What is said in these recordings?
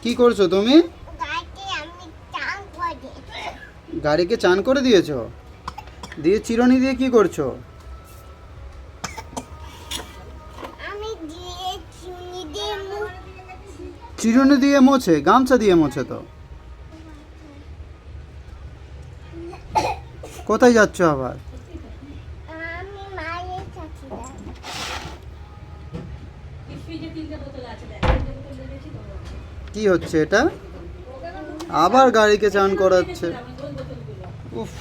কি করছো তুমি? গাড়িকে চান করে দিয়েছো? দিয়ে চিরুনি দিয়ে কি করছো? চিরুনি দিয়ে মোছে? গামছা দিয়ে মোছে তো। কোথায় যাচ্ছ আবার? কি হচ্ছে এটা? আবার গাড়িকে চান করাচ্ছে। উফ।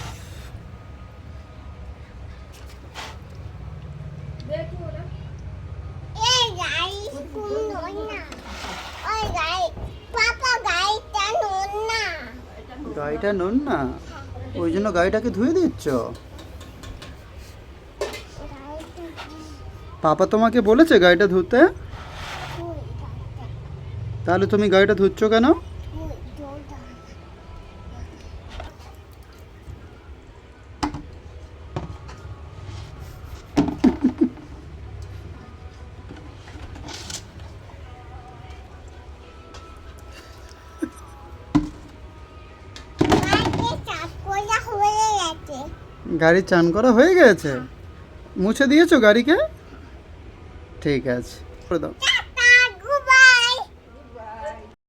গাড়িটা নুন না, ওই জন্য গাড়িটাকে ধুয়ে দিচ্ছ? পাপা তোমাকে বলেছে গাড়িটা ধুতে? তাহলে তুমি গাড়িটা ধুচ্ছ কেন? গাড়ি চান করা হয়ে গেছে? মুছে দিয়েছো গাড়িকে? ঠিক আছে, করে দাও।